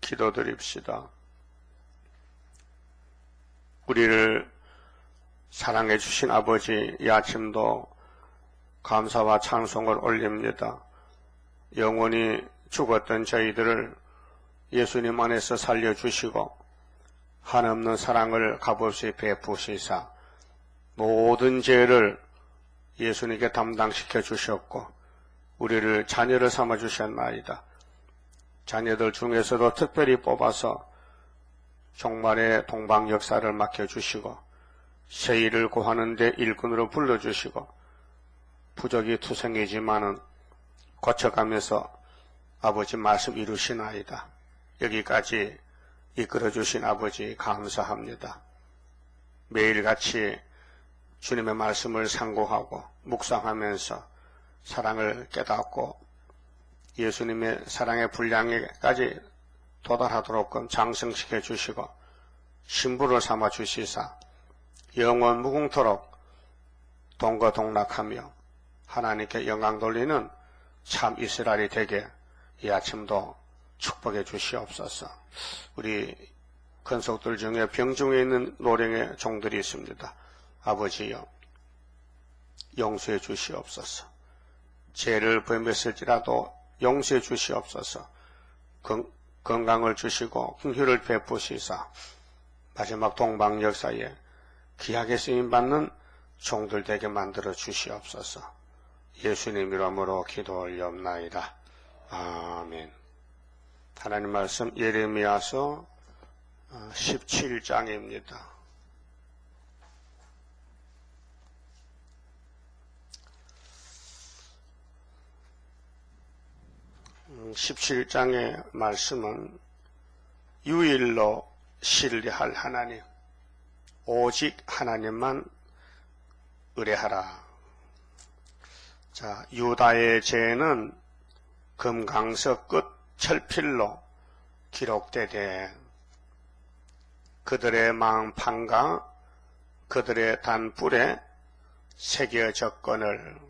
기도드립시다. 우리를 사랑해 주신 아버지, 이 아침도 감사와 찬송을 올립니다. 영원히 죽었던 저희들을 예수님 안에서 살려주시고 한없는 사랑을 값없이 베푸시사 모든 죄를 예수님께 담당시켜 주셨고 우리를 자녀를 삼아 주셨나이다. 자녀들 중에서도 특별히 뽑아서 종말의 동방 역사를 맡겨주시고 새 일을 구하는 데 일꾼으로 불러주시고 부족이 투성이지만은 고쳐가면서 아버지 말씀 이루시나이다. 여기까지 이끌어주신 아버지 감사합니다. 매일같이 주님의 말씀을 상고하고 묵상하면서 사랑을 깨닫고 예수님의 사랑의 분량에까지 도달하도록 장성시켜 주시고 신부를 삼아 주시사 영원 무궁토록 동거동락하며 하나님께 영광 돌리는 참 이스라엘이 되게 이 아침도 축복해 주시옵소서. 우리 권속들 중에 병중에 있는 노령의 종들이 있습니다. 아버지여 용서해 주시옵소서. 죄를 범했을지라도 용서해 주시옵소서. 건강을 주시고 긍휼을 베푸시사 마지막 동방 역사에 귀하게 쓰임받는 종들 되게 만들어 주시옵소서. 예수님 이름으로 기도 올리옵나이다. 아멘. 하나님 말씀 예레미야서 17장입니다. 17장의 말씀은 유일로 신뢰할 하나님, 오직 하나님만 의뢰하라. 자, 유다의 죄는 금강석 끝 철필로 기록되되 그들의 망판과 그들의 단뿔에 새겨졌거늘.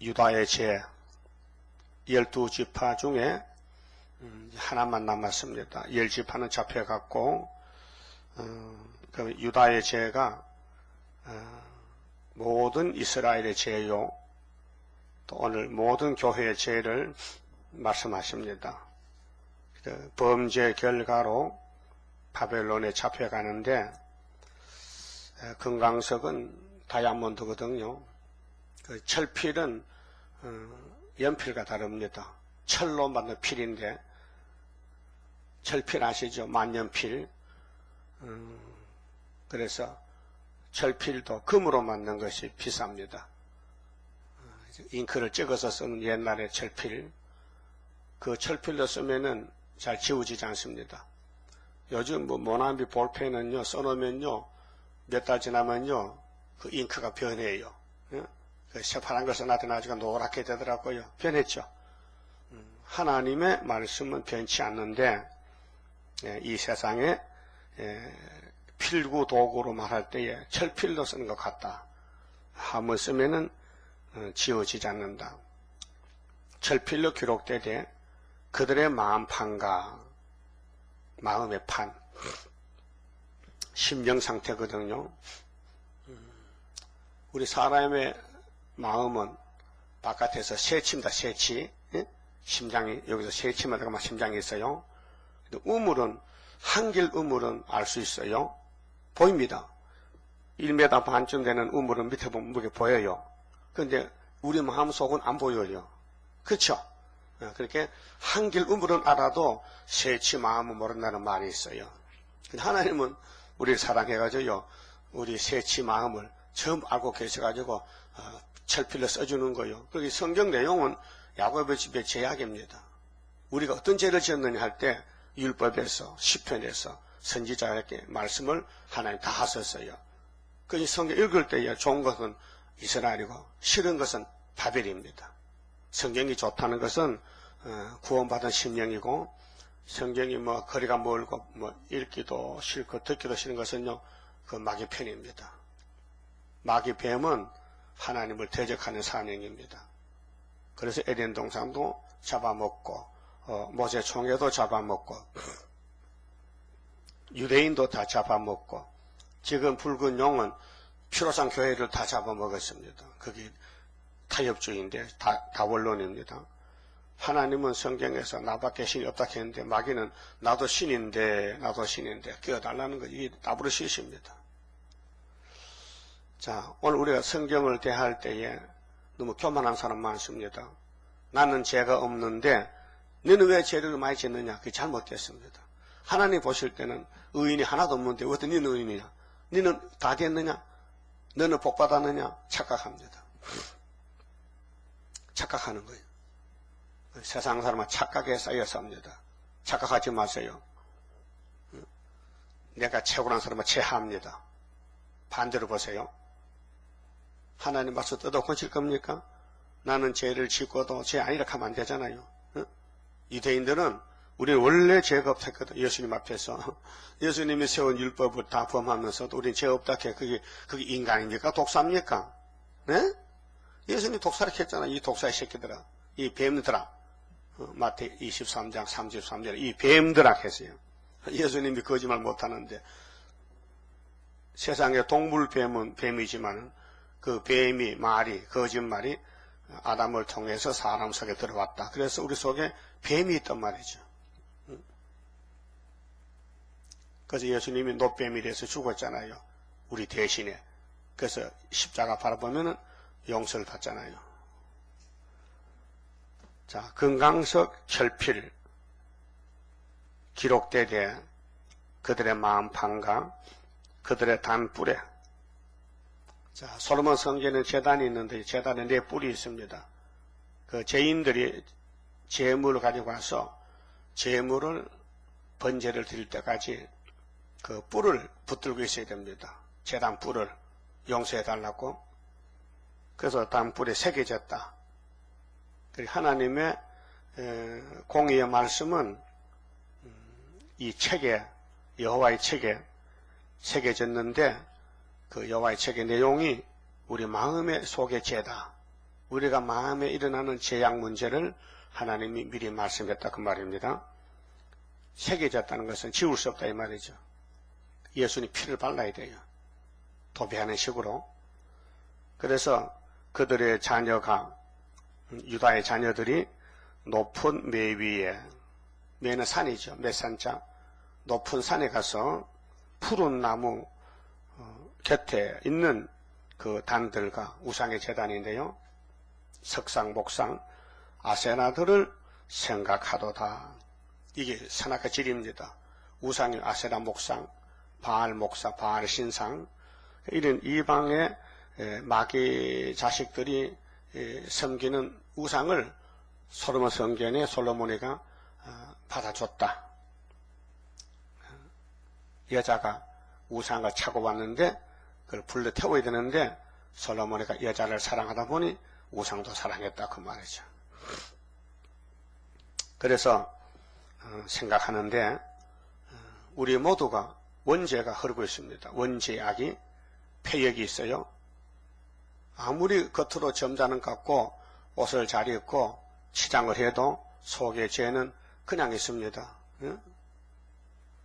유다의 죄 12지파 중에 하나만 남았습니다. 10지파는 잡혀갔고 그 유다의 죄가 모든 이스라엘의 죄요, 또 오늘 모든 교회의 죄를 말씀하십니다. 그 범죄 결과로 바벨론에 잡혀가는데 금강석은 다이아몬드거든요. 그 철필은 연필과 다릅니다. 철로 만든 필인데 철필 아시죠? 만년필. 그래서 철필도 금으로 만든 것이 비쌉니다. 잉크를 찍어서 쓰는 옛날의 철필, 그 철필로 쓰면은 잘 지워지지 않습니다. 요즘 뭐 모나미 볼펜은요, 써놓으면요 몇 달 지나면요 그 잉크가 변해요. 그 새파란 걸 써놨더니 나중에 노랗게 되더라고요. 변했죠. 하나님의 말씀은 변치 않는데 이 세상에 필구 도구로 말할 때에 철필로 쓰는 것 같다. 한번 쓰면은 지워지지 않는다. 철필로 기록되되 그들의 마음판과 마음의 판, 심령 상태거든요. 우리 사람의 마음은 바깥에서 새치입니다. 새치. 심장이, 여기서 새치만 들어가면 심장이 있어요. 우물은, 한길 우물은 알 수 있어요. 보입니다. 1m 반쯤 되는 우물은 밑에 보면 무게 보여요. 그런데 우리 마음속은 안 보여요. 그렇죠? 그렇게 한길 우물은 알아도 새치 마음은 모른다는 말이 있어요. 근데 하나님은 우리를 사랑해가지고요, 우리 새치 마음을 처음 알고 계셔가지고 철필로 써주는 거예요. 그리고 성경 내용은 야곱의 집의 제약입니다. 우리가 어떤 죄를 지었느냐 할 때 율법에서 시편에서 선지자에게 말씀을 하나님 다 하셨어요. 그 성경 읽을 때에 좋은 것은 이스라엘이고 싫은 것은 바벨입니다. 성경이 좋다는 것은 구원받은 심령이고, 성경이 뭐 거리가 멀고 뭐 읽기도 싫고 듣기도 싫은 것은요 그 마귀 편입니다. 마귀 뱀은 하나님을 대적하는 사명입니다. 그래서 에덴 동산도 잡아먹고 모세 총회도 잡아먹고 유대인도 다 잡아먹고 지금 붉은 용은 피로상 교회를 다 잡아먹었습니다. 그게 타협주의인데 다 원론입니다. 하나님은 성경에서 나밖에 신이 없다 했는데 마귀는 나도 신인데 끼워달라는 거 이게 나부르시십니다. 자, 오늘 우리가 성경을 대할 때에 너무 교만한 사람 많습니다. 나는 죄가 없는데 너는 왜 죄를 많이 짓느냐? 그게 잘못됐습니다. 하나님 보실 때는 의인이 하나도 없는데 어떤 너는 의인이냐? 너는 다 됐느냐? 너는 복 받았느냐? 착각합니다. 착각하는 거예요. 세상 사람은 착각에 쌓여 삽니다. 착각하지 마세요. 내가 최고란 사람은 최하입니다. 반대로 보세요. 하나님 말씀 뜯어 고칠 겁니까? 나는 죄를 짓고도 죄 아니라 하면 안 되잖아요. 유대인들은 우리는 원래 죄가 없었거든. 예수님 앞에서. 예수님이 세운 율법을 다 범하면서도 우리는 죄 없다 해. 그게 인간입니까? 독사입니까? 네? 예수님이 독사를 했잖아. 이 독사의 새끼들아. 이 뱀들아. 마태 23장 33절에 이 뱀들아 했어요. 예수님이 거짓말 못하는데 세상의 동물 뱀은 뱀이지만 그 뱀이 거짓말이 아담을 통해서 사람 속에 들어왔다. 그래서 우리 속에 뱀이 있단 말이죠. 그래서 예수님이 노뱀이 돼서 죽었잖아요. 우리 대신에. 그래서 십자가 바라보면 용서를 받잖아요. 자, 금강석 철필 기록되되 그들의 마음판과 그들의 단뿔에. 자, 솔로몬 성전에 제단이 있는데 제단에 4뿔이 있습니다. 그 죄인들이 제물을 가지고 와서 제물을 번제를 드릴 때까지 그 뿔을 붙들고 있어야 됩니다. 제단 뿔을 용서해 달라고. 그래서 단뿔에 새겨졌다. 하나님의 공의의 말씀은 이 책에 여호와의 책에 새겨졌는데 그 여호와의 책의 내용이 우리 마음의 속의 죄다. 우리가 마음에 일어나는 죄악 문제를 하나님이 미리 말씀했다 그 말입니다. 새겨졌다는 것은 지울 수 없다 이 말이죠. 예수님 피를 발라야 돼요. 도배하는 식으로. 그래서 그들의 자녀가 유다의 자녀들이 높은 매 위에, 매는 산이죠. 매산자. 높은 산에 가서 푸른 나무 곁에 있는 그 단들과 우상의 제단인데요. 석상, 목상, 아세나들을 생각하도다. 이게 선악의 질입니다. 우상의 아세나 목상, 바알 목사, 바알 신상, 이런 이방의 마귀 자식들이 섬기는 우상을 솔로몬 성전에 솔로몬이가 받아줬다. 여자가 우상을 차고 왔는데 그걸 불러 태워야 되는데 솔로몬이가 여자를 사랑하다 보니 우상도 사랑했다 그 말이죠. 그래서 생각하는데 우리 모두가 원죄가 흐르고 있습니다. 원죄악이 폐역이 있어요. 아무리 겉으로 점잖은 것 같고 옷을 잘 입고 치장을 해도 속의 죄는 그냥 있습니다.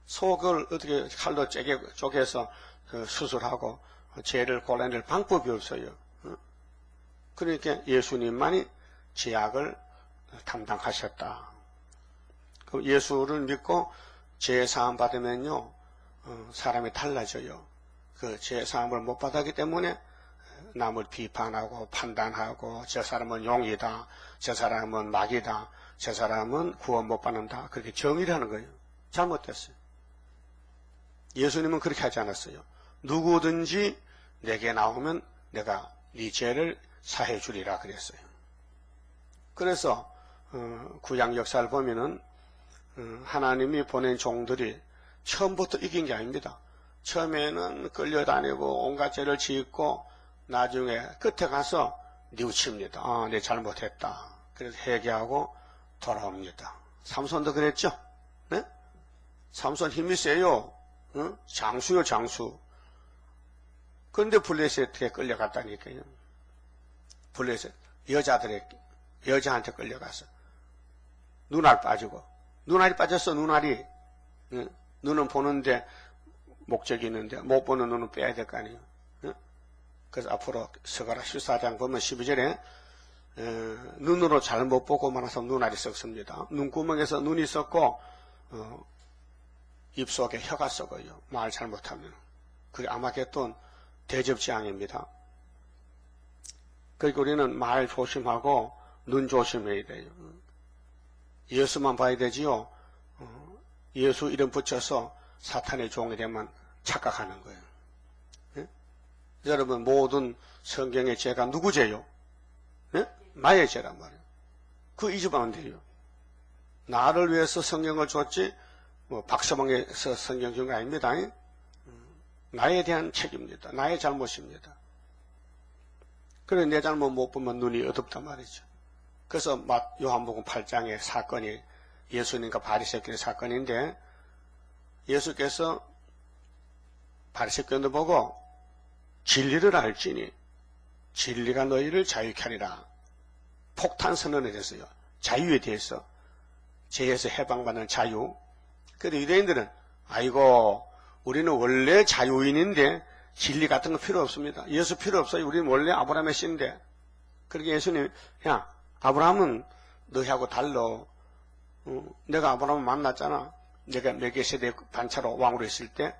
속을 어떻게 칼로 쪼개서 수술하고 죄를 골라낼 방법이 없어요. 그러니까 예수님만이 죄악을 담당하셨다. 예수를 믿고 죄 사함 받으면요 사람이 달라져요. 그 죄 사함을 못 받았기 때문에 남을 비판하고 판단하고 저 사람은 용이다, 저 사람은 마귀다, 저 사람은 구원 못 받는다. 그렇게 정의를 하는 거예요. 잘못됐어요. 예수님은 그렇게 하지 않았어요. 누구든지 내게 나오면 내가 네 죄를 사해 주리라 그랬어요. 그래서 구약 역사를 보면은 하나님이 보낸 종들이 처음부터 이긴 게 아닙니다. 처음에는 끌려다니고 온갖 죄를 짓고 나중에 끝에 가서 뉘우칩니다. 아, 내 잘못했다. 그래서 회개하고 돌아옵니다. 삼손도 그랬죠? 네? 삼손 힘이 세요. 응? 장수요, 장수. 그런데 블레셋에 끌려갔다니까요. 블레셋, 여자들의 여자한테 끌려가서 눈알 빠지고, 눈알이 빠졌어. 눈알이. 눈은 보는데 목적이 있는데 못 보는 눈은 빼야 될 거 아니에요. 그래서 앞으로 스가랴 14장 보면 12절에 눈으로 잘 못 보고 말아서 눈알이 썩습니다. 눈구멍에서 눈이 썩고 입속에 혀가 썩어요. 말 잘못하면. 그게 아마겟돈 대접지향입니다. 그러니까 우리는 말 조심하고 눈 조심해야 돼요. 예수만 봐야 되지요. 예수 이름 붙여서 사탄의 종이 되면 착각하는 거예요. 예? 여러분 모든 성경의 죄가 누구 죄요? 예? 나의 죄란 말이에요. 그 잊으면 돼요. 나를 위해서 성경을 줬지 뭐 박서방에서 성경 준 거 아닙니다. 나에 대한 책임입니다. 나의 잘못입니다. 그래 내 잘못 못 보면 눈이 어둡단 말이죠. 그래서 요한복음 8장의 사건이 예수님과 바리새인의 사건인데 예수께서 바리새인들 보고 진리를 알지니 진리가 너희를 자유케 하리라. 폭탄 선언을 했어요. 자유에 대해서. 죄에서 해방받는 자유. 그런데 유대인들은 아이고 우리는 원래 자유인인데 진리 같은 거 필요 없습니다. 예수 필요 없어요. 우리는 원래 아브라함의 씨인데. 그러니까 예수님 야 아브라함은 너하고 달라. 내가 아브라함을 만났잖아. 내가 멜기세덱 반차로 왕으로 있을 때.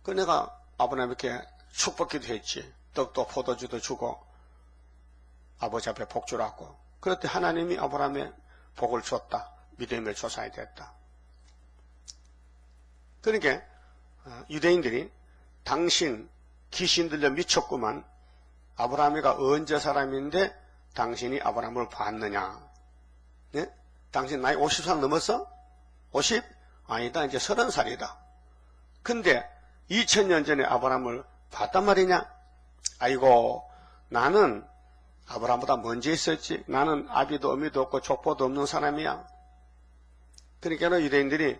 그 내가 아브라함에게 축복기도 했지. 떡도 포도주도 주고 아버지 앞에 복 주라고. 그럴 때 하나님이 아브라함의 복을 줬다. 믿음의 조상이 됐다. 그러니까 유대인들이 당신 귀신 들려 미쳤구만. 아브라함이가 언제 사람인데 당신이 아브라함을 봤느냐. 네? 당신 나이 50살 넘었어? 50? 아니다. 이제 30살이다. 근데 2000년 전에 아브라함을 봤단 말이냐? 아이고 나는 아브라함보다 먼저 있었지. 나는 아비도 어미도 없고 족보도 없는 사람이야. 그러니까 유대인들이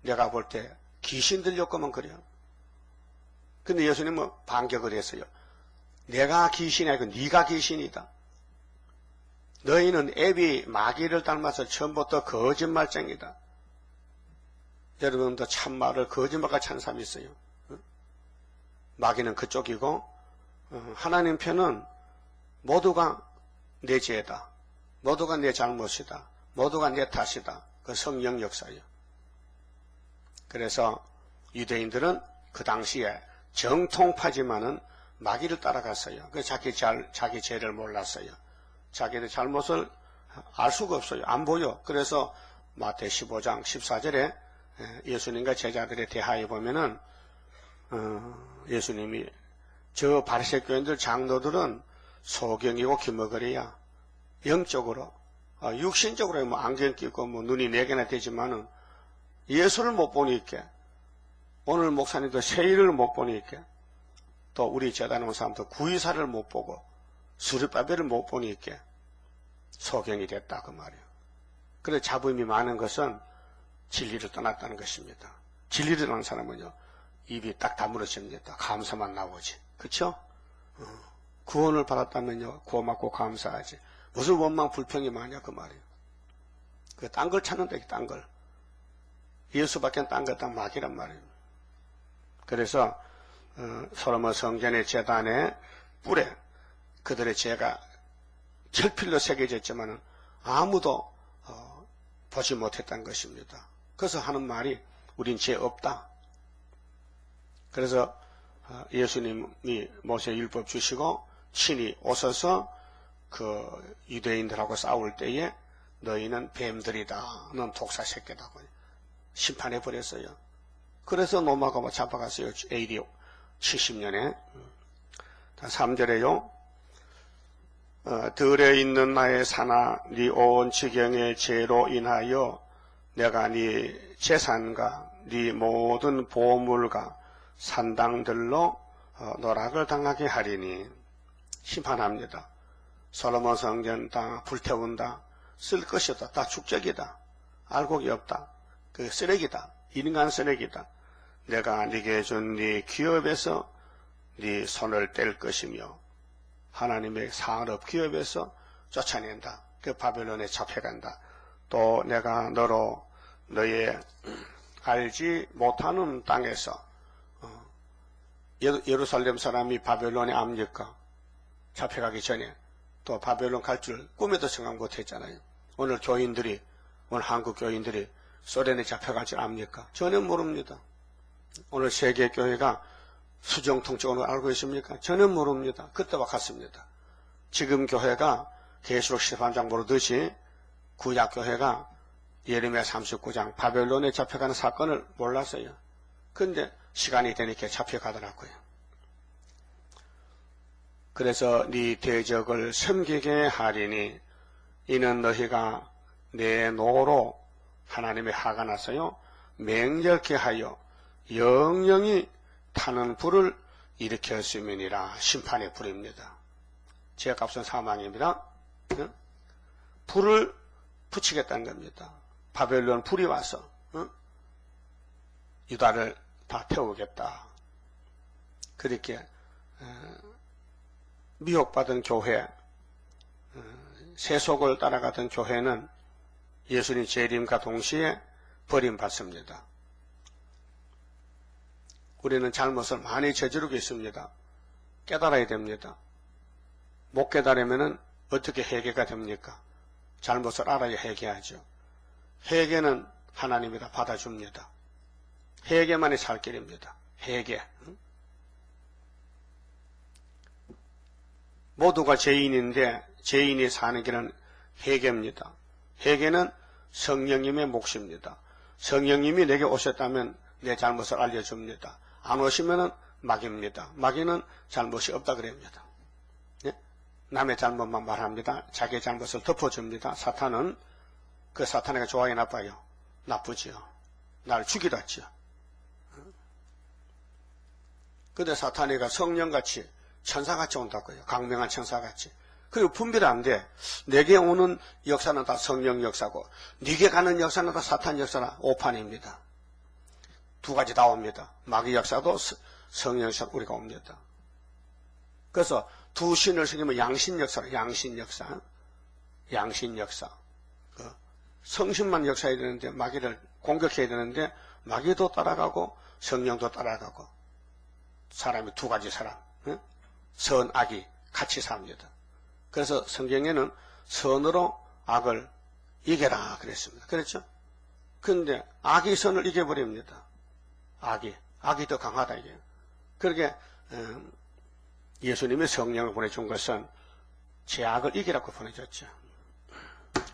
내가 볼 때 귀신 들렸구만 그래요. 근데 예수님은 반격을 했어요. 내가 귀신이 아니고 네가 귀신이다. 너희는 애비 마귀를 닮아서 처음부터 거짓말쟁이다. 여러분도 참말을 거짓말같이 한 사람이 있어요. 마귀는 그쪽이고 하나님 편은 모두가 내 죄다. 모두가 내 잘못이다. 모두가 내 탓이다. 그 성령 역사예요. 그래서 유대인들은 그 당시에 정통파지만은 마귀를 따라갔어요. 그 자기 죄를 몰랐어요. 자기의 잘못을 알 수가 없어요. 안 보여. 그래서 마태 15장 14절에 예수님과 제자들의 대화에 보면은 예수님이 저 바리새교인들 장로들은 소경이고 기머거리야. 영적으로 육신적으로 뭐 안경 끼고 뭐 눈이 4개나 되지만은 예수를 못 보니까 오늘 목사님도 세일을 못 보니까 또 우리 제단 온 사람도 구의사를 못 보고 수르바벨을 못 보니까 소경이 됐다 그 말이에요. 그래서 잡음이 많은 것은 진리를 떠났다는 것입니다. 진리를 떠난 사람은요 입이 딱 다물어집니다. 감사만 나오지. 그쵸? 구원을 받았다면요 고맙고 감사하지. 무슨 원망 불평이 많냐 그 말이에요. 그 딴 걸 찾는다 딴 걸. 예수밖에 딴 거 다 마귀란 말이에요. 그래서 솔로몬 성전의 제단의 뿔에 그들의 죄가 철필로 새겨져 있지만 아무도 보지 못했다는 것입니다. 그래서 하는 말이 우린 죄 없다. 그래서 예수님이 모세 율법 주시고 친히 오셔서 그 유대인들하고 싸울 때에 너희는 뱀들이다. 넌 독사 새끼다고 심판해 버렸어요. 그래서 로마가 잡아갔어요. AD 70년에. 3절에요. 들에 있는 나의 산하 네 온 지경의 죄로 인하여 내가 네 재산과 네 모든 보물과 산당들로 노락을 당하게 하리니 심판합니다. 솔로몬 성전 다 불태운다. 쓸 것이 없다. 다 축적이다. 알곡이 없다. 그 쓰레기다. 인간 쓰레기다. 내가 네게 준 네 기업에서 네 손을 뗄 것이며 하나님의 산업 기업에서 쫓아낸다. 그 바벨론에 잡혀간다. 또 내가 너로 너의 알지 못하는 땅에서 예루살렘 사람이 바벨론에 압니까? 잡혀가기 전에 또 바벨론 갈 줄 꿈에도 생각 못했잖아요. 오늘 교인들이, 오늘 한국 교인들이 소련에 잡혀갈 줄 압니까? 전혀 모릅니다. 오늘 세계 교회가 수정통증으로 알고 있습니까? 전혀 모릅니다. 그때와 같습니다. 지금 교회가 계시록 13장 모르듯이 구약 교회가 예레미야 39장 바벨론에 잡혀가는 사건을 몰랐어요. 근데 시간이 되니까 잡혀가더라고요. 그래서 네 대적을 섬기게 하리니 이는 너희가 내 노로 하나님의 화가 나서요 맹렬케 하여 영영이 타는 불을 일으켰음이니라. 심판의 불입니다. 죄값은 사망입니다. 불을 붙이겠다는 겁니다. 바벨론 불이 와서 유다를 다 태우겠다. 그렇게 미혹받은 교회, 세속을 따라가던 교회는 예수님 재림과 동시에 버림받습니다. 우리는 잘못을 많이 저지르고 있습니다. 깨달아야 됩니다. 못 깨달으면 어떻게 회개가 됩니까? 잘못을 알아야 회개하죠. 회개는 하나님이 다 받아줍니다. 회개만이 살 길입니다. 회개. 모두가 죄인인데 죄인이 사는 길은 회개입니다. 회개는 성령님의 몫입니다. 성령님이 내게 오셨다면 내 잘못을 알려줍니다. 안 오시면 마귀입니다. 마귀는 잘못이 없다 그럽니다. 남의 잘못만 말합니다. 자기의 잘못을 덮어줍니다. 사탄은 그 사탄에게 좋아요 나빠요? 나쁘지요. 나를 죽이려 했지요. 근데 사탄이가 성령같이 천사같이 온다고요. 강명한 천사같이. 그리고 분별한데 내게 오는 역사는 다 성령 역사고 네게 가는 역사는 다 사탄 역사나 오판입니다. 두 가지 다 옵니다. 마귀 역사도 성령 역사 우리가 옵니다. 그래서 두 신을 섬기면 양신 역사로 양신 역사. 성신만 역사해야 되는데 마귀를 공격해야 되는데 마귀도 따라가고 성령도 따라가고 사람이 두 가지 사람 선, 악이 같이 삽니다. 그래서 성경에는 선으로 악을 이겨라 그랬습니다. 그렇죠? 그런데 악이 선을 이겨버립니다. 악이 더 강하다 이게. 그렇게 예수님이 성령을 보내준 것은 죄악을 이기라고 보내줬죠.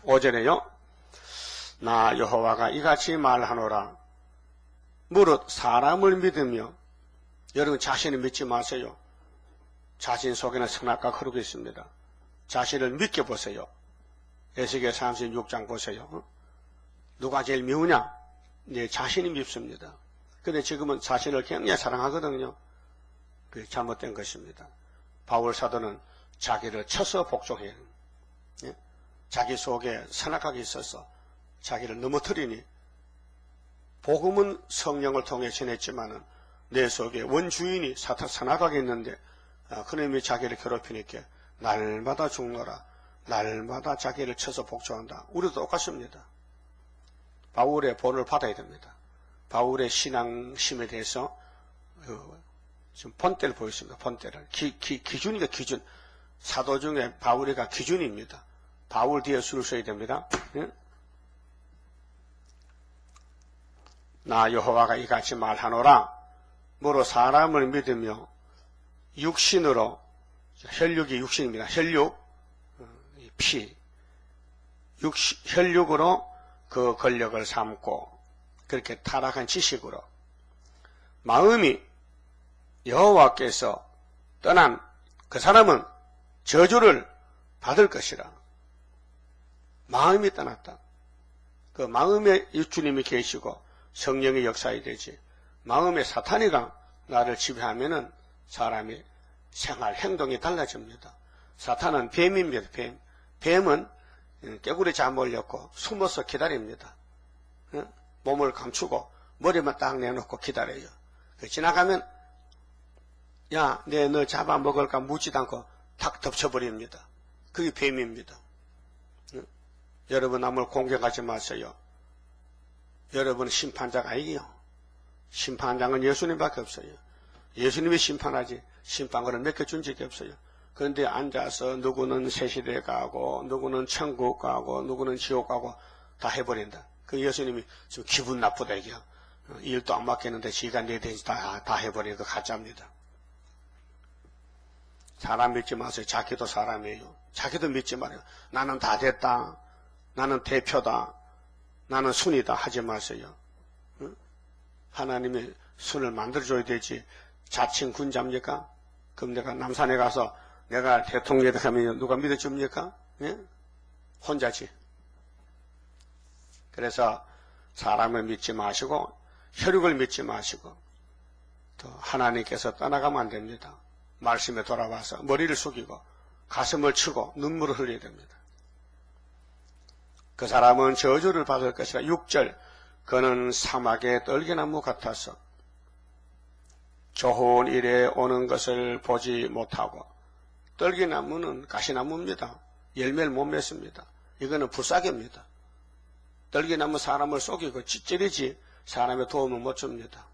5절에요. 나 여호와가 이같이 말하노라. 무릇 사람을 믿으며 여러분 자신을 믿지 마세요. 자신 속에는 선악과 흐르고 있습니다. 자신을 믿게 보세요. 에스겔 36장 보세요. 누가 제일 미우냐? 내 자신이 밉습니다. 근데 지금은 자신을 굉장히 사랑하거든요. 그게 잘못된 것입니다. 바울 사도는 자기를 쳐서 복종해요. 자기 속에 선악하게 있어서 자기를 넘어뜨리니 복음은 성령을 통해 전했지만은 내 속에 원주인이 선악하게 있는데 그놈이 자기를 괴롭히니까 날마다 죽노라. 날마다 자기를 쳐서 복종한다. 우리도 똑같습니다. 바울의 본을 받아야 됩니다. 바울의 신앙심에 대해서 지금 본때를 보였습니다. 본때를. 기준이가 기준. 사도 중에 바울이가 기준입니다. 바울 뒤에 줄 서야 됩니다. 나 여호와가 이같이 말하노라. 뭐로 사람을 믿으며 육신으로 혈육이 육신입니다. 혈육 피 혈육으로 그 권력을 삼고 그렇게 타락한 지식으로 마음이 여호와께서 떠난 그 사람은 저주를 받을 것이라. 마음이 떠났다. 그 마음에 주님이 계시고 성령의 역사에 되지. 마음에 사탄이가 나를 지배하면은 사람이 생활 행동이 달라집니다. 사탄은 뱀입니다. 뱀은 깨구리 잠올렸고 숨어서 기다립니다. 몸을 감추고 머리만 딱 내놓고 기다려요. 지나가면 야, 너 잡아먹을까 묻지도 않고 탁 덮쳐버립니다. 그게 뱀입니다. 여러분 남을 공격하지 마세요. 여러분 심판자가 아니에요. 심판장은 예수님밖에 없어요. 예수님이 심판하지 심판권을 맡겨준 적이 없어요. 그런데 앉아서 누구는 새시대 가고 누구는 천국 가고 누구는 지옥 가고 다 해버린다. 그 예수님이 좀 기분 나쁘다 이게. 일도 안 맡겼는데 지가 내 대신 다 해버리는 거 가짜입니다. 사람 믿지 마세요. 자기도 사람이에요. 자기도 믿지 말아요. 나는 다 됐다. 나는 대표다. 나는 순이다. 하지 마세요. 응? 하나님이 순을 만들어줘야 되지. 자칭 군자입니까? 그럼 내가 남산에 가서 내가 대통령이 하면 누가 믿어줍니까? 예? 혼자지. 그래서 사람을 믿지 마시고 혈육을 믿지 마시고 또 하나님께서 떠나가면 안 됩니다. 말씀에 돌아와서 머리를 숙이고 가슴을 치고 눈물을 흘려야 됩니다. 그 사람은 저주를 받을 것이라. 6절 그는 사막의 떨기나무 같아서 좋은 일에 오는 것을 보지 못하고. 떨기나무는 가시나무입니다. 열매를 못 맺습니다. 이거는 불사개입니다. 떨기나무 사람을 속이고 찌릿이 사람의 도움을 못 줍니다.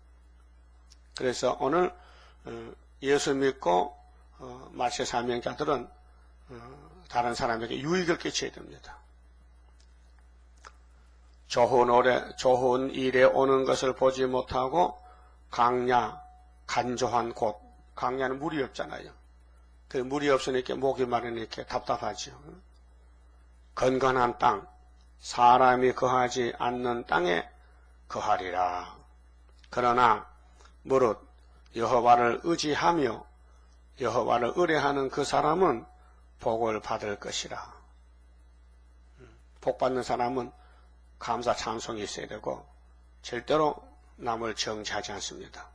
그래서 오늘 예수 믿고 말세 사명자들은 다른 사람에게 유익을 끼쳐야 됩니다. 좋은 일에 오는 것을 보지 못하고 강야, 간조한 곳. 강야는 물이 없잖아요. 그 물이 없으니까 목이 마르니까 답답하죠. 건건한 땅, 사람이 거하지 않는 땅에 거하리라. 그러나 무릇 여호와를 의지하며 여호와를 의뢰하는 그 사람은 복을 받을 것이라. 복 받는 사람은 감사 찬송이 있어야 되고 절대로 남을 정죄하지 않습니다.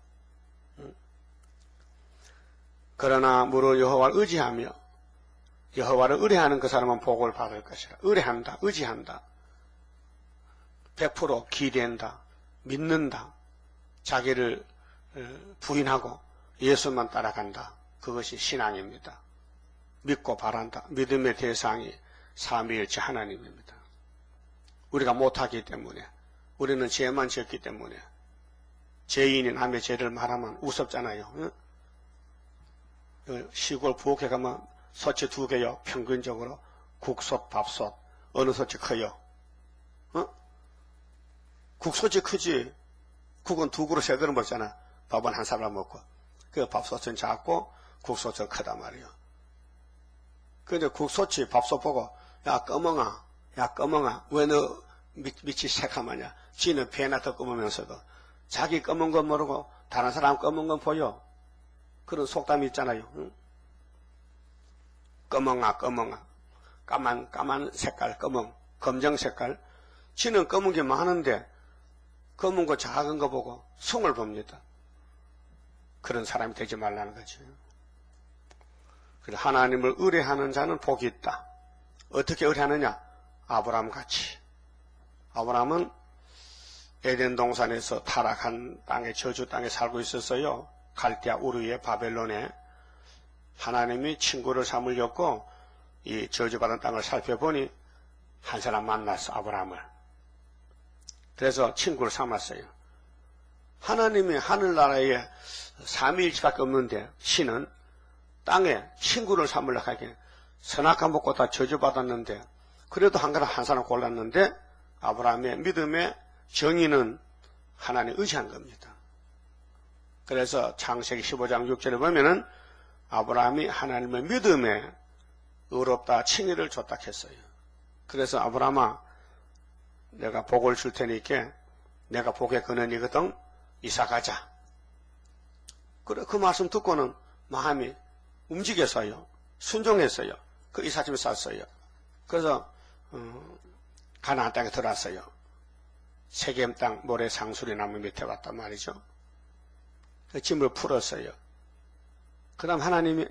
그러나 무릇 여호와를 의지하며 여호와를 의뢰하는 그 사람은 복을 받을 것이라. 의뢰한다, 의지한다, 100% 기댄다, 믿는다, 자기를 부인하고 예수만 따라간다. 그것이 신앙입니다. 믿고 바란다. 믿음의 대상이 삼위일체 하나님입니다. 우리가 못하기 때문에, 우리는 죄만 지었기 때문에, 죄인이 남의 죄를 말하면 우습잖아요. 시골 부엌에 가면 소치 2개요. 평균적으로 국솥, 밥솥 어느 소치 커요? 국솥이 크지. 국은 2그릇, 3그릇 먹잖아. 밥은 한 사람 먹고. 그 밥솥은 작고 국솥은 크단 말이에요. 근데 국솥이 밥솥 보고 야 검엉아 왜 너 밑이 새카마냐. 지는 배나 더 검으면서도 자기 검은 건 모르고 다른 사람 검은 건 보여. 그런 속담이 있잖아요. 응? 검엉아 까만 색깔 검정 색깔. 지는 검은 게 많은데 검은 거 작은 거 보고 성을 봅니다. 그런 사람이 되지 말라는 거죠. 그래서 하나님을 의뢰하는 자는 복이 있다. 어떻게 의뢰하느냐? 아브라함 같이. 아브라함은 에덴 동산에서 타락한 땅에, 저주 땅에 살고 있었어요. 갈대아 우르의 바벨론에. 하나님이 친구를 삼으려고 이 저주받은 땅을 살펴보니 한 사람 만났어, 아브라함을. 그래서 친구를 삼았어요. 하나님이 하늘나라에 삼위일체밖에 없는데 신은 땅에 친구를 삼으려고 하기에 선악과 먹고 다 저주받았는데 그래도 한 사람 골랐는데 아브라함의 믿음의 정의는 하나님 의지한 겁니다. 그래서 창세기 15장 6절에 보면은 아브라함이 하나님의 믿음에 의롭다 칭의를 줬다 했어요. 그래서 아브라함아 내가 복을 줄 테니까 내가 복의 근원이거든 이사가자. 그래 그 말씀 듣고는 마음이 움직였어요. 순종했어요. 그 이사짐을 쌌어요. 그래서 가나안 땅에 들어왔어요. 세겜 땅 모래 상수리 나무 밑에 왔단 말이죠. 그 짐을 풀었어요. 그 다음 하나님이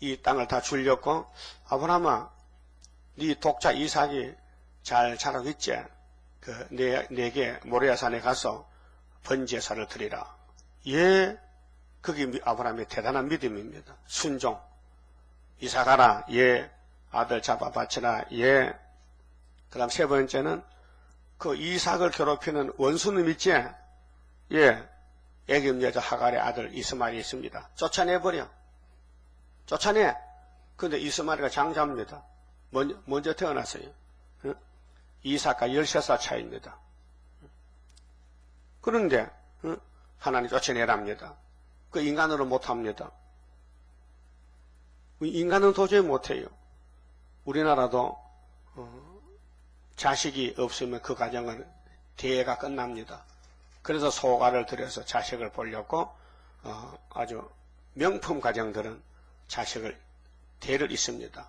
이 땅을 다 주려고 아브라함아 네 독자 이삭이 잘 자라고 있지? 내게 모리아산에 가서 번제사를 드리라. 예, 그게 아브라함의 대단한 믿음입니다. 순종. 이삭아라. 예, 아들 잡아 바치라. 예, 그 다음 세 번째는 그 이삭을 괴롭히는 원수놈 있지? 예. 애굽 여자 하갈의 아들 이스마엘이 있습니다. 쫓아내버려. 쫓아내. 근데 이스마엘이가 장자입니다. 먼저 태어났어요. 이삭과 13살 차이입니다. 그런데 하나님 쫓아내랍니다. 그 인간으로 못합니다. 인간은 도저히 못해요. 우리나라도 자식이 없으면 그 가정은 대회가 끝납니다. 그래서 소가를 들여서 자식을 보려고 아주 명품 가정들은 자식을 대를 잇습니다.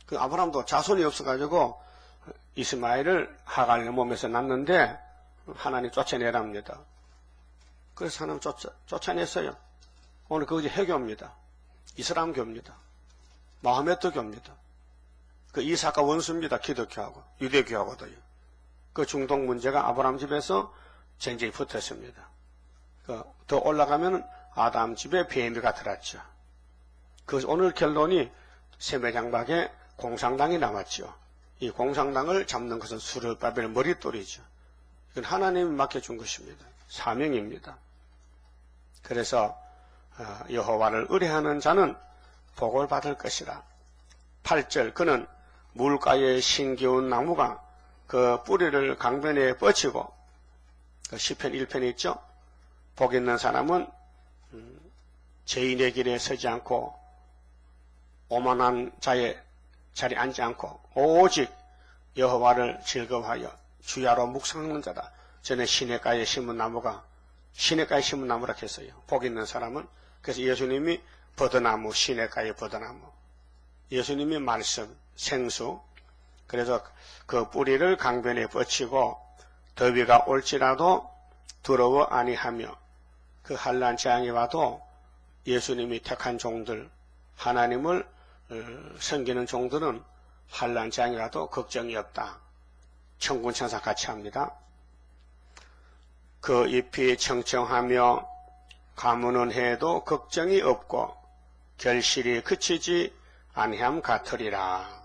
그 아브라함도 자손이 없어가지고 이스마엘을 하갈의 몸에서 낳는데 하나님 쫓아내랍니다. 그래서 하나님 쫓아냈어요. 오늘 그것이 해교입니다. 이슬람교입니다. 마호메트교입니다. 그 이삭과 원수입니다. 기독교하고 유대교하고도요. 그 중동 문제가 아브라함 집에서 전쟁이 붙었습니다. 더 올라가면 아담 집에 뱀이가 들었죠. 그 오늘 결론이 세매장박에 공산당이 남았죠. 이 공산당을 잡는 것은 수르바벨 머릿돌이죠. 이건 하나님이 맡겨준 것입니다. 사명입니다. 그래서 여호와를 의뢰하는 자는 복을 받을 것이라. 8절 그는 물가에 신기운 나무가 그 뿌리를 강변에 뻗치고 그 시편 1편에 있죠. 복 있는 사람은 죄인의 길에 서지 않고 오만한 자의 자리에 앉지 않고 오직 여호와를 즐거워하여 주야로 묵상하는 자다. 전에 시냇가에 심은 나무가 시냇가에 심은 나무라 했어요. 복 있는 사람은. 그래서 예수님이 버드나무, 시냇가의 버드나무, 예수님이 말씀, 생수. 그래서 그 뿌리를 강변에 뻗치고 더위가 올지라도 두려워 아니하며 그 환난 재앙이 와도 예수님이 택한 종들, 하나님을 섬기는 종들은 환난 재앙이 와도 걱정이 없다. 천군 천사 같이 합니다. 그 잎이 청청하며 가무는 해도 걱정이 없고 결실이 그치지 아니함 같으리라.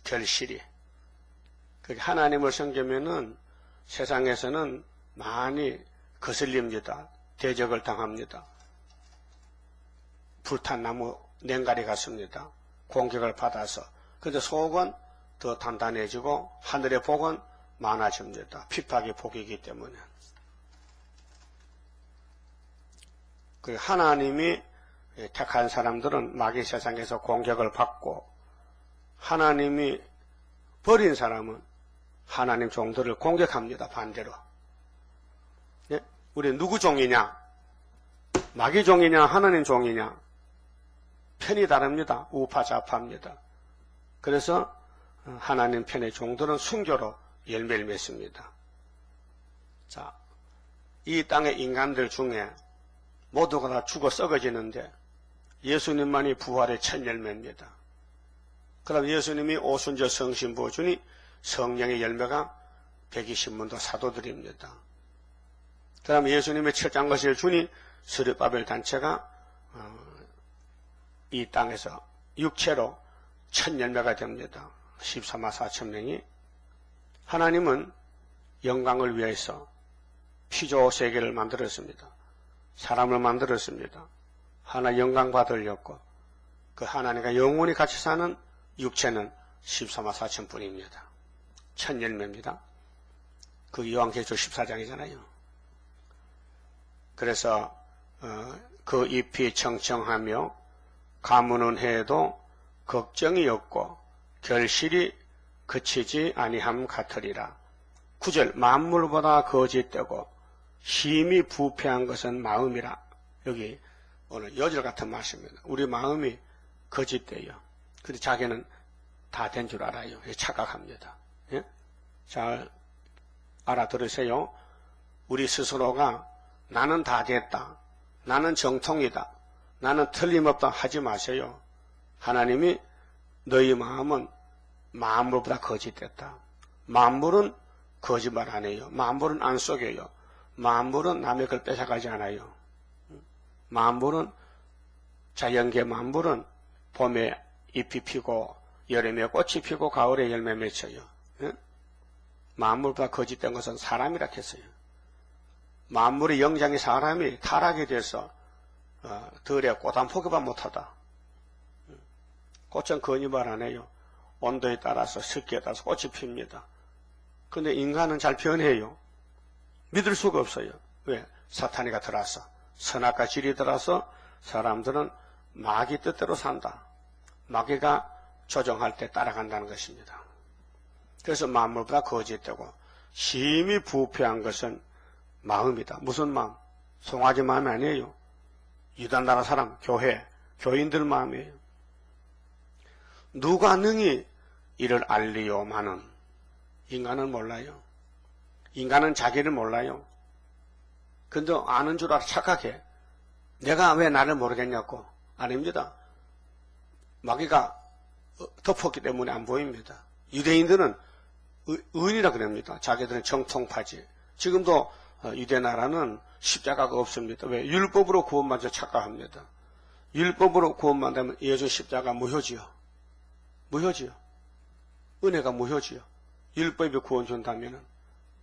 결실이. 하나님을 섬기면은 세상에서는 많이 거슬립니다. 대적을 당합니다. 불탄 나무 냉가리 같습니다. 공격을 받아서. 그런데 속은 더 단단해지고 하늘의 복은 많아집니다. 핍박이 복이기 때문에. 하나님이 택한 사람들은 마귀 세상에서 공격을 받고 하나님이 버린 사람은 하나님 종들을 공격합니다. 반대로. 예? 우리 누구 종이냐? 마귀 종이냐? 하나님 종이냐? 편이 다릅니다. 우파 좌파입니다. 그래서 하나님 편의 종들은 순교로 열매를 맺습니다. 자, 이 땅의 인간들 중에 모두가 다 죽어 썩어지는데 예수님만이 부활의 첫 열매입니다. 그럼 예수님이 오순절 성신부 주니 성령의 열매가 120문도 사도들입니다. 그 다음 예수님의 철장 것을 주니 스룹바벨 단체가 이 땅에서 육체로 첫 열매가 됩니다. 14만 4천 명이. 하나님은 영광을 위해서 피조 세계를 만들었습니다. 사람을 만들었습니다. 하나 영광 받으려고. 그 하나님과 영원히 같이 사는 육체는 14만 4천 뿐입니다. 첫 열매입니다. 그 요한계시록 14장이잖아요. 그래서 그 잎이 청청하며 가무는 해도 걱정이 없고 결실이 그치지 아니함 같으리라. 9절 만물보다 거짓되고 힘이 부패한 것은 마음이라. 여기 오늘 여절 같은 말씀입니다. 우리 마음이 거짓돼요. 근데 자기는 다 된 줄 알아요. 착각합니다. 예? 잘 알아들으세요. 우리 스스로가 나는 다 됐다. 나는 정통이다. 나는 틀림없다 하지 마세요. 하나님이 너희 마음은 만물보다 거짓됐다. 만물은 거짓말 안 해요. 만물은 안 속여요. 만물은 남의 걸 뺏어가지 않아요. 만물은 자연계 만물은 봄에 잎이 피고 여름에 꽃이 피고 가을에 열매 맺혀요. 예? 만물보다 거짓된 것은 사람이라 했어요. 만물의 영장이 사람이 타락이 돼서 들에 꽃 한 포기만 못하다. 꽃은 거짓말 안 해요. 온도에 따라서 습기에 따라서 꽃이 핍니다. 그런데 인간은 잘 변해요. 믿을 수가 없어요. 왜? 사탄이가 들어와서 선악과 질이 들어와서 사람들은 마귀 뜻대로 산다. 마귀가 조정할 때 따라간다는 것입니다. 그래서 만물보다 거짓되고 심히 부패한 것은 마음이다. 무슨 마음? 송아지 마음이 아니에요. 유단나라 사람, 교회, 교인들 마음이에요. 누가 능히 이를 알리요마는 인간은 몰라요. 인간은 자기를 몰라요. 근데 아는 줄 알아 착각해. 내가 왜 나를 모르겠냐고. 아닙니다. 마귀가 덮었기 때문에 안 보입니다. 유대인들은 의인이라 그럽니다. 자기들은 정통파지. 지금도 유대 나라는 십자가가 없습니다. 왜? 율법으로 구원받아 착각합니다. 율법으로 구원받으면 예수 십자가 무효지요. 무효지요. 은혜가 무효지요. 율법이 구원 준다면은.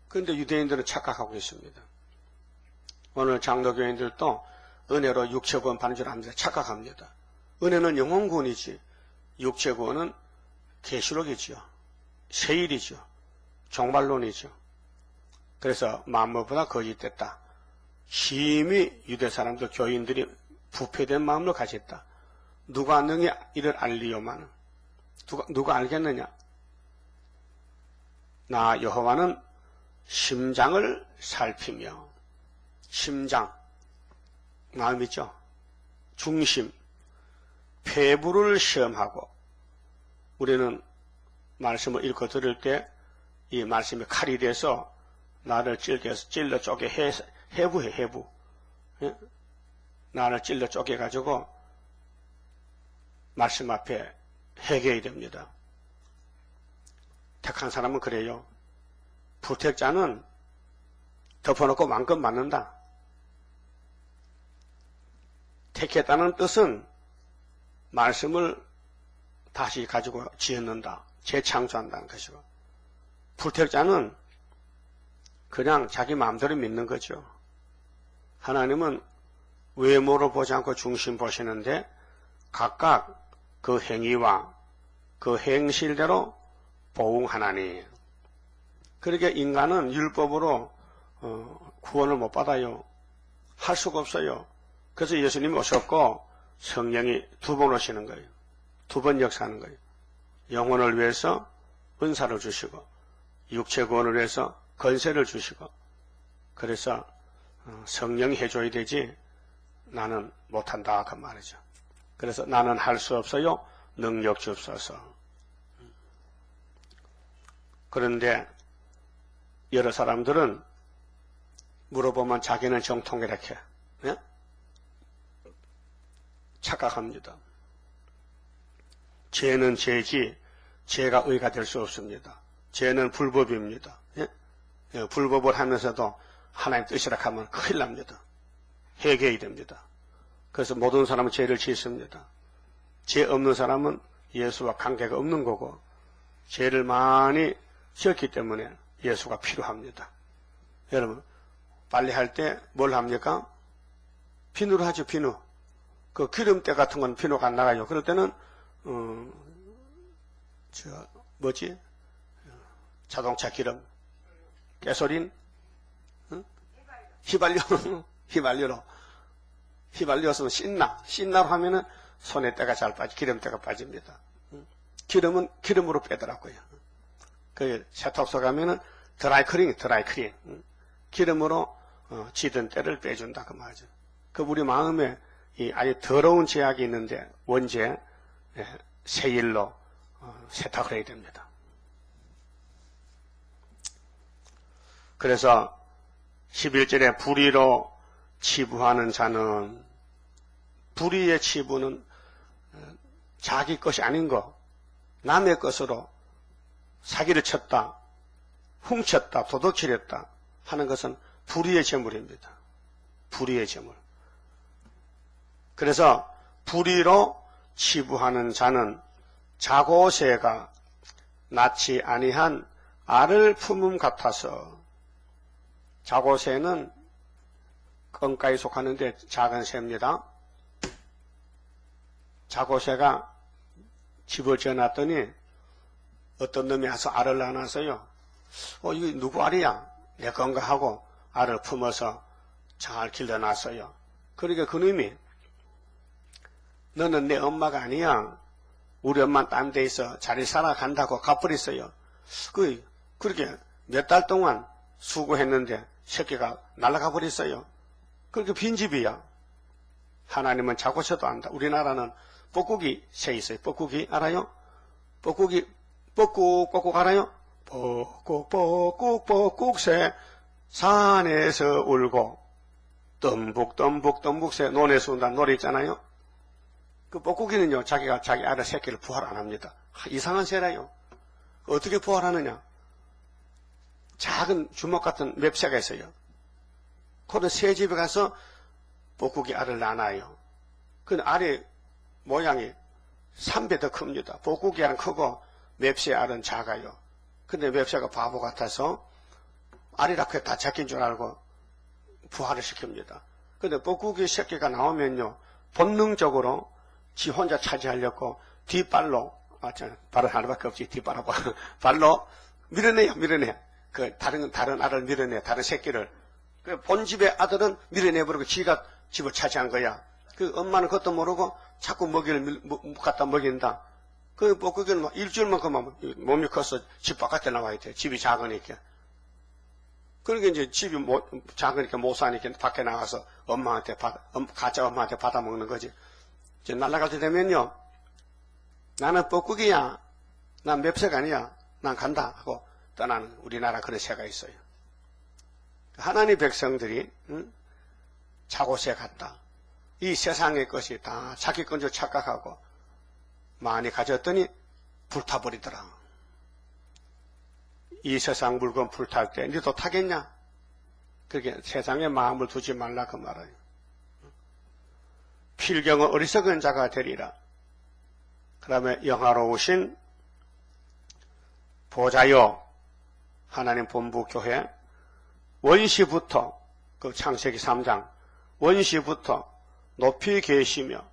그런데 유대인들은 착각하고 있습니다. 오늘 장로교인들도 은혜로 육체구원 받는 줄 압니다. 착각합니다. 은혜는 영혼구원이지 육체구원은 계시록이지요. 세일이죠. 종말론이죠. 그래서 만물보다 거짓됐다. 심히 유대 사람들 교인들이 부패된 마음을 가졌다. 누가 능히 이를 알리요마는 누가 알겠느냐? 나 여호와는 심장을 살피며 심장 마음이죠. 중심 폐부를 시험하고 우리는 말씀을 읽고 들을 때 이 말씀이 칼이 돼서 나를 찔러 쪼개 해부해 해부. 예? 나를 찔러 쪼개 가지고 말씀 앞에 해결이 됩니다. 택한 사람은 그래요. 불택자는 덮어놓고 왕껏 맞는다. 택했다는 뜻은 말씀을 다시 가지고 지었는다. 재창조한다는 것이고, 불택자는 그냥 자기 마음대로 믿는 거죠. 하나님은 외모를 보지 않고 중심 보시는데 각각 그 행위와 그 행실대로 보응하나니. 그렇게 인간은 율법으로 구원을 못 받아요. 할 수가 없어요. 그래서 예수님이 오셨고 성령이 두 번 오시는 거예요. 두 번 역사하는 거예요. 영혼을 위해서 은사를 주시고 육체 구원을 위해서 건세를 주시고. 그래서 성령이 해줘야 되지 나는 못한다 그 말이죠. 그래서 나는 할 수 없어요. 능력 주옵소서. 그런데 여러 사람들은 물어보면 자기는 정통이라 해. 예? 착각합니다. 죄는 죄지 죄가 의가 될 수 없습니다. 죄는 불법입니다. 예? 예, 불법을 하면서도 하나님 뜻이라 하면 큰일 납니다. 해결이 됩니다. 그래서 모든 사람은 죄를 짓습니다. 죄 없는 사람은 예수와 관계가 없는 거고 죄를 많이 지었기 때문에 예수가 필요합니다. 여러분 빨리 할 때 뭘 합니까? 비누로 하죠. 비누. 그 기름때 같은 건 비누가 안 나가요. 그럴 때는 자동차 기름, 가솔린, 휘발유로 쓰면 신나로 하면은 손에 때가 잘 빠지, 기름때가 빠집니다. 기름은 기름으로 빼더라고요. 그 세탁소 가면은 드라이클린, 기름으로 지든 때를 빼준다 그 말이죠. 그 우리 마음에 이 아주 더러운 죄악이 있는데 원죄, 세일로 세탁을 해야 됩니다. 그래서 11절에 불의로 치부하는 자는, 불의의 치부는 자기 것이 아닌 거, 남의 것으로 사기를 쳤다, 훔쳤다, 도둑질했다 하는 것은 불의의 재물입니다. 불의의 재물. 그래서 불의로 치부하는 자는 자고새가 낳지 아니한 알을 품음 같아서. 자고새는 껌가에 속하는데 작은 새입니다. 자고새가 집을 지어놨더니 어떤 놈이 와서 알을 낳아놨어요. 이거 누구 알이야? 내 건가 하고 알을 품어서 잘 길러놨어요. 그러니까 그놈이 너는 내 엄마가 아니야. 우리 엄마는 딴 데 있어. 자리 살아간다고 가버렸어요. 그렇게 몇 달 동안 수고했는데 새끼가 날아가 버렸어요. 그렇게 빈집이야. 하나님은 자고새도 안다. 우리나라는 뻐꾸기 새 있어요. 뻐꾸기 알아요? 뻐꾸기 뻐꾹 알아요? 뻐꾹 새 산에서 울고 덤북 새 논에서 운다는 노래 있잖아요. 그 뻐꾸기는요, 자기가 자기 아들 새끼를 부활 안 합니다. 이상한 새라요. 어떻게 부활하느냐? 작은 주먹 같은 맵새가 있어요. 그런 새 집에 가서 뻐꾸기 알을 낳아요. 그 알이 모양이 3배 더 큽니다. 뻐꾸기 알은 크고 맵새 알은 작아요. 근데 맵새가 바보 같아서 알이라고 다 잡힌 줄 알고 부활을 시킵니다. 근데 뻐꾸기 새끼가 나오면요, 본능적으로 지 혼자 차지하려고 뒷발로, 발은 하나밖에 없지, 뒷발하고, 발로 밀어내요. 다른 알을 밀어내, 다른 새끼를. 본집의 아들은 밀어내버리고 지가 집을 차지한 거야. 엄마는 그것도 모르고 자꾸 먹이를 갖다 먹인다. 뻐꾸기는 일주일만큼만 몸이 커서 집 바깥에 나와야 돼. 집이 작으니까. 그러니까 이제 집이 작으니까 못 사니까 밖에 나가서 가짜 엄마한테 받아먹는 거지. 이제 날아갈 때 되면요, 나는 뻐꾸기야. 난 맵새가 아니야. 난 간다. 하고 떠나는 우리나라 그런 새가 있어요. 하나님 백성들이, 자고새 같다. 이 세상의 것이 다 자기 건 줄 착각하고 많이 가졌더니 불타버리더라. 이 세상 물건 불탈 때 니도 타겠냐? 그렇게 세상에 마음을 두지 말라 그 말이에요. 필경은 어리석은 자가 되리라. 그 다음에 영화로우신 보좌여 하나님 본부교회 원시부터 그 창세기 3장 원시부터 높이 계시며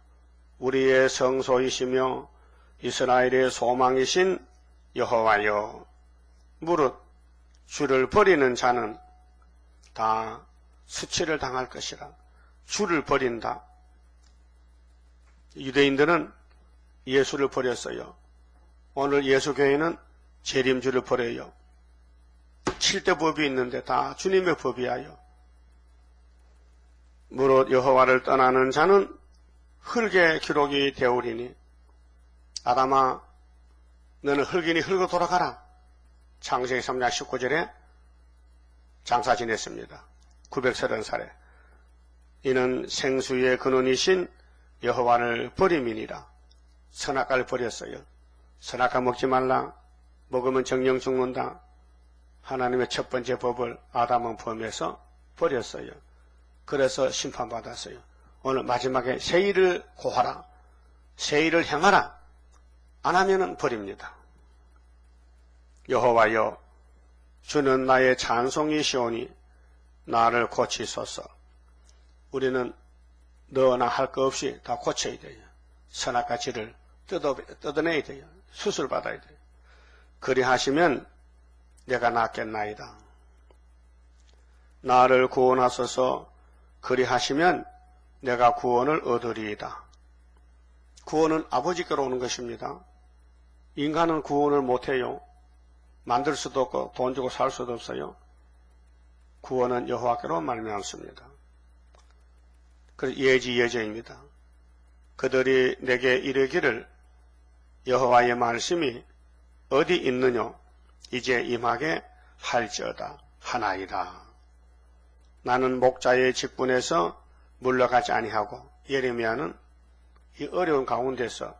우리의 성소이시며 이스라엘의 소망이신 여호와여 무릇 주를 버리는 자는 다 수치를 당할 것이라. 주를 버린다. 유대인들은 예수를 버렸어요. 오늘 예수교회는 재림주를 버려요. 7대 법이 있는데 다 주님의 법이야요. 무릇 여호와를 떠나는 자는 흙의 기록이 되오리니 아담아 너는 흙이니 흙으로 돌아가라. 창세기 3장 19절에 장사 지냈습니다. 930살에 이는 생수의 근원이신 여호와를 버림이니라. 선악과를 버렸어요. 선악과 먹지 말라. 먹으면 정령 죽는다. 하나님의 첫 번째 법을 아담은 범해서 버렸어요. 그래서 심판받았어요. 오늘 마지막에 새 일을 고하라. 새 일을 행하라. 안 하면은 버립니다. 여호와여 주는 나의 찬송이시오니 나를 고치소서. 우리는 너나 할 거 없이 다 고쳐야 돼요. 선악과 질을 뜯어내야 돼요. 수술 받아야 돼요. 그리하시면 내가 낫겠나이다. 나를 구원하소서. 그리하시면 내가 구원을 얻으리이다. 구원은 아버지께로 오는 것입니다. 인간은 구원을 못해요. 만들 수도 없고 돈 주고 살 수도 없어요. 구원은 여호와께로 말미암습니다. 그래서 예지예저입니다. 그들이 내게 이르기를 여호와의 말씀이 어디 있느냐 이제 임하게 할지어다 하나이다. 나는 목자의 직분에서 물러가지 아니하고 예레미야는 이 어려운 가운데서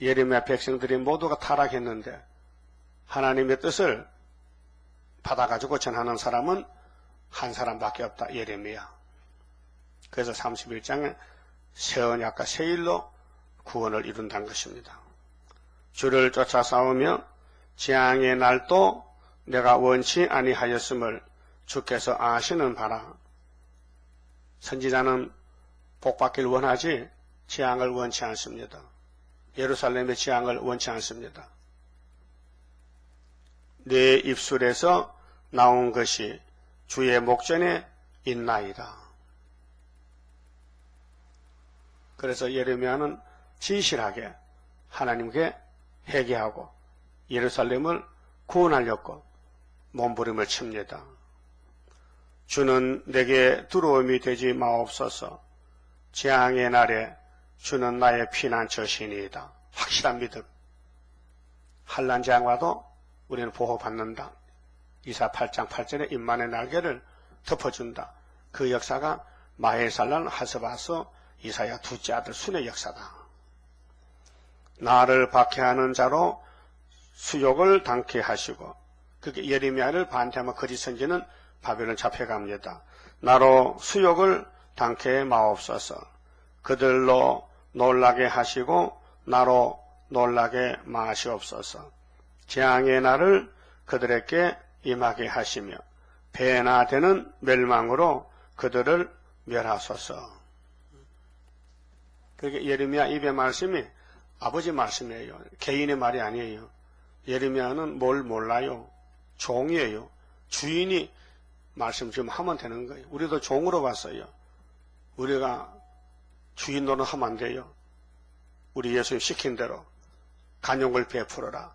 예레미야 백성들이 모두가 타락했는데 하나님의 뜻을 받아가지고 전하는 사람은 한 사람밖에 없다. 예레미야. 그래서 31장에 새 언약과 새 일로 구원을 이룬다는 것입니다. 주를 쫓아 싸우며 재앙의 날도 내가 원치 아니하였음을 주께서 아시는 바라. 선지자는 복받기를 원하지 재앙을 원치 않습니다. 예루살렘의 재앙을 원치 않습니다. 내 입술에서 나온 것이 주의 목전에 있나이다. 그래서 예레미야는 진실하게 하나님께 회개하고 예루살렘을 구원하려고 몸부림을 칩니다. 주는 내게 두려움이 되지 마옵소서. 재앙의 날에 주는 나의 피난처시니이다. 확실한 믿음. 환난 재앙과도 우리는 보호받는다. 이사 8장 8절에 임만의 날개를 덮어준다. 그 역사가 마헬살란 하스바스 이사야 둘째 아들 순의 역사다. 나를 박해하는 자로 수욕을 당케 하시고, 그게 예레미야를 반대하면 거짓 선지는 바벨론 잡혀갑니다. 나로 수욕을 당케 마옵소서. 그들로 놀라게 하시고 나로 놀라게 마시옵소서. 재앙의 날을 그들에게 임하게 하시며 배나 되는 멸망으로 그들을 멸하소서. 그게 예레미야 입의 말씀이 아버지 말씀이에요. 개인의 말이 아니에요. 예레미야는 뭘 몰라요. 종이에요. 주인이 말씀 좀 하면 되는 거예요. 우리도 종으로 봤어요. 우리가 주인 노릇하면 안 돼요. 우리 예수님 시킨 대로 간용을 베풀어라.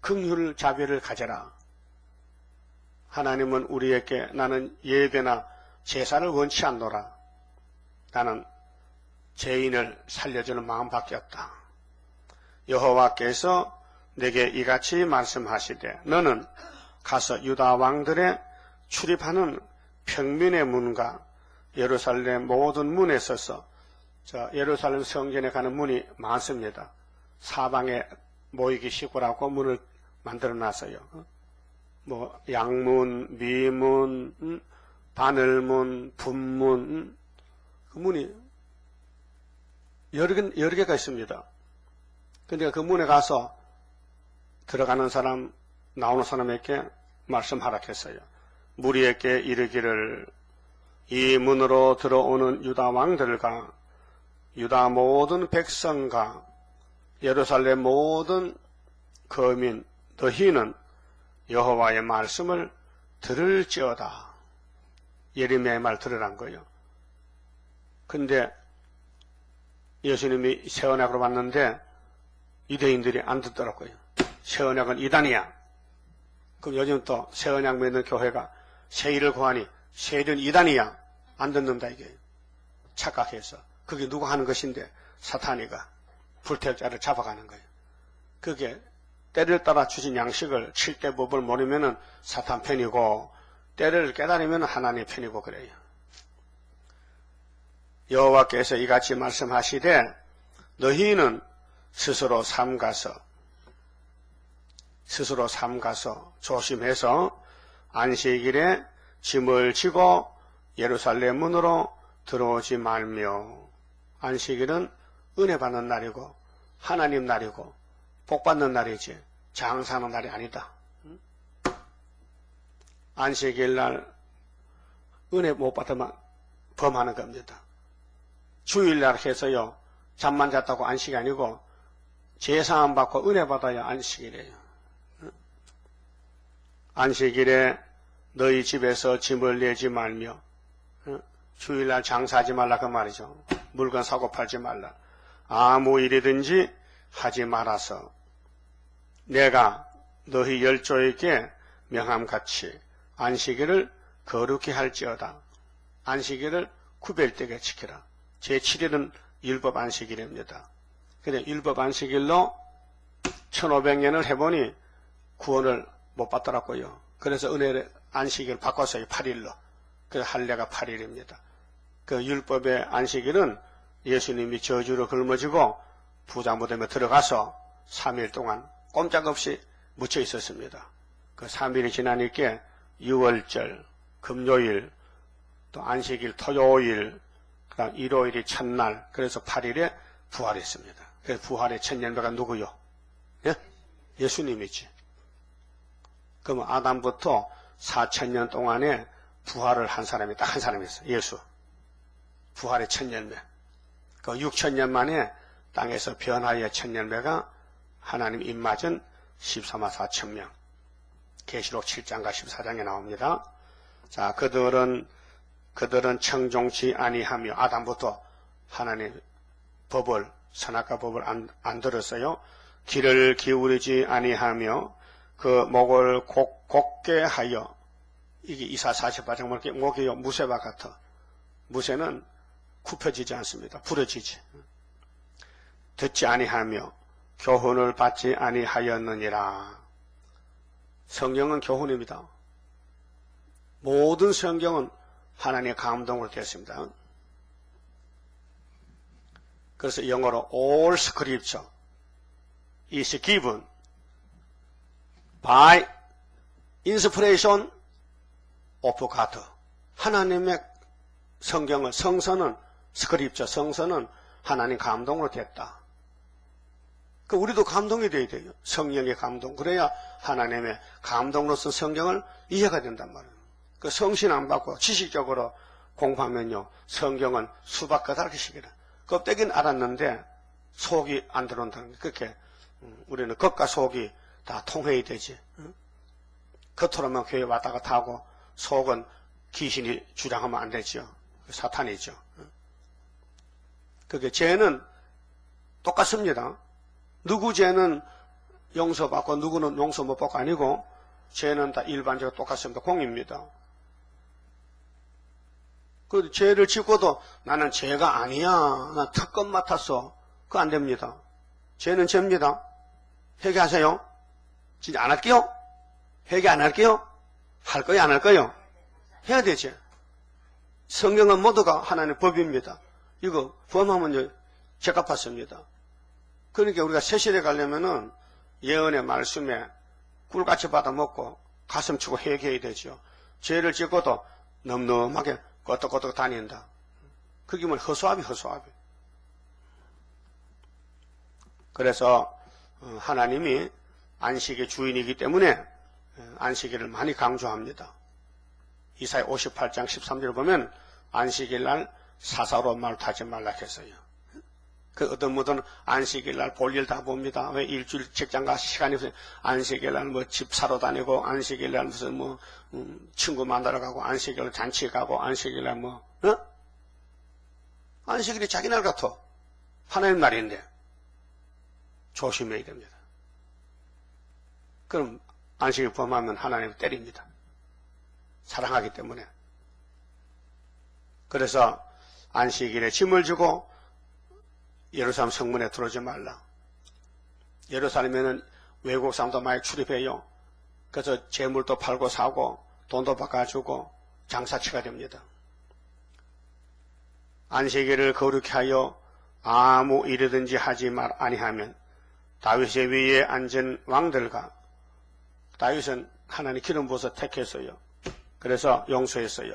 긍휼 자비를 가져라. 하나님은 우리에게 나는 예배나 제사를 원치 않노라. 나는 죄인을 살려주는 마음밖에 없다. 여호와께서 내게 이같이 말씀하시되 너는 가서 유다 왕들의 출입하는 평민의 문과 예루살렘 모든 문에 서서 예루살렘 성전에 가는 문이 많습니다. 사방에 모이기 쉽고라고 문을 만들어 놨어요. 양문, 미문, 바늘문, 분문, 그 문이 여러 개가 있습니다. 근데 그 문에 가서 들어가는 사람, 나오는 사람에게 말씀하라 했어요. 무리에게 이르기를 이 문으로 들어오는 유다 왕들과 유다 모든 백성과 예루살렘 모든 거민 너희는 여호와의 말씀을 들을지어다. 예레미야의 말 들으란 거예요. 근데 예수님이 새 언약으로 왔는데 유대인들이 안 듣더라고요. 새 언약은 이단이야. 그럼 요즘 또 새 언약 믿는 교회가 새 일을 구하니 새 일은 이단이야. 안 듣는다 이게. 착각해서. 그게 누가 하는 것인데 사탄이가 불태자를 잡아가는 거예요. 그게 때를 따라 주신 양식을 칠 때 법을 모르면은 사탄 편이고 때를 깨달으면 하나님 편이고 그래요. 여호와께서 이같이 말씀하시되 너희는 스스로 삼가서 조심해서 안식일에 짐을 지고 예루살렘 문으로 들어오지 말며. 안식일은 은혜 받는 날이고 하나님 날이고 복 받는 날이지 장사하는 날이 아니다. 안식일 날 은혜 못 받으면 범하는 겁니다. 주일날 해서요 잠만 잤다고 안식이 아니고 제사함 받고 은혜 받아야 안식일이에요. 안식일에 너희 집에서 짐을 내지 말며 주일날 장사하지 말라 그 말이죠. 물건 사고 팔지 말라. 아무 일이든지 하지 말아서 내가 너희 열조에게 명함같이 안식일을 거룩히 할지어다. 안식일을 구별되게 지키라. 제7일은 율법 안식일입니다. 근데 율법 안식일로 1500년을 해보니 구원을 못 받더라고요. 그래서 은혜 안식일 바꿨어요. 8일로. 그래서 할례가 8일입니다. 그 율법의 안식일은 예수님이 저주로 굶어지고 부자 무덤에 들어가서 3일 동안 꼼짝없이 묻혀 있었습니다. 그 3일이 지나니까 유월절, 금요일, 또 안식일, 토요일, 그다음 일요일이 첫날, 그래서 8일에 부활했습니다. 그래서 부활의 첫 열매가 누구요? 예? 예수님이지. 그러면 아담부터 4,000년 동안에 부활을 한 사람이 딱 한 사람이 있어요. 예수. 부활의 천년매. 그 6,000년 만에 땅에서 변화의 천년매가 하나님 입맞은 14만 4천 명. 계시록 7장과 14장에 나옵니다. 자, 그들은 청종치 아니하며 아담부터 하나님 법을 선악과 법을 안 들었어요. 귀를 기울이지 아니하며 그 목을 곧게 하여 이게 이사 48장 보니까 목이요 무쇠와 같아. 무쇠는 굽혀지지 않습니다. 부러지지. 듣지 아니하며 교훈을 받지 아니하였느니라. 성경은 교훈입니다. 모든 성경은 하나님의 감동으로 되었습니다. 그래서 영어로 all scripture is given by inspiration of God. 하나님의 성경은 성서는 스크립처 성서는 하나님 감동으로 됐다. 그 우리도 감동이 돼야 돼요. 성령의 감동. 그래야 하나님의 감동으로서 성경을 이해가 된단 말이에요. 그 성신 안 받고 지식적으로 공부하면요 성경은 수박 까닭이시기라. 껍데기는 알았는데 속이 안 들어온다는 게 그렇게 우리는 겉과 속이 다 통해야 되지. 겉으로만 교회 왔다 갔다 하고 속은 귀신이 주장하면 안 되죠. 사탄이죠. 그게 죄는 똑같습니다. 누구 죄는 용서받고 누구는 용서 못 받고 아니고 죄는 다 일반적으로 똑같습니다. 공입니다. 그 죄를 짓고도 나는 죄가 아니야. 나 특권 맡았어. 그거 안 됩니다. 죄는 죄입니다. 회개하세요. 진짜 안 할게요? 회개 안 할게요? 할 거요? 안 할 거요? 해야 되지. 성경은 모두가 하나님의 법입니다. 이거 범하면 죄값 받습니다. 그러니까 우리가 새 시대 가려면은 예언의 말씀에 꿀같이 받아먹고 가슴 치고 회개해야 되죠. 죄를 짓고도 넘넘하게 껐덕껐덕 다닌다. 그게 뭐 허수아비. 그래서 하나님이 안식의 주인이기 때문에 안식일을 많이 강조합니다. 이사야 58장 13절 보면 안식일 날 사사로운 말 타지 말라 했어요. 그 어떤 분들은 안식일 날 볼일 다 봅니다. 왜 일주일 직장가 시간이 없어요. 안식일 날 뭐 집 사러 다니고 안식일 날 무슨 뭐 친구 만나러 가고 안식일 날 잔치 가고 안식일 날 뭐 안식일이 자기 날 같아. 하나님 날인데 조심해야 됩니다. 그럼 안식일 범하면 하나님 때립니다. 사랑하기 때문에. 그래서 안식일에 짐을 주고 예루살렘 성문에 들어오지 말라. 예루살렘에는 외국 사람도 많이 출입해요. 그래서 재물도 팔고 사고 돈도 바꿔주고 장사치가 됩니다. 안식일을 거룩히 하여 아무 일이든지 하지 아니하면 다윗의 위에 앉은 왕들과 다윗은 하나님 기름 부어서 택했어요. 그래서 용서했어요.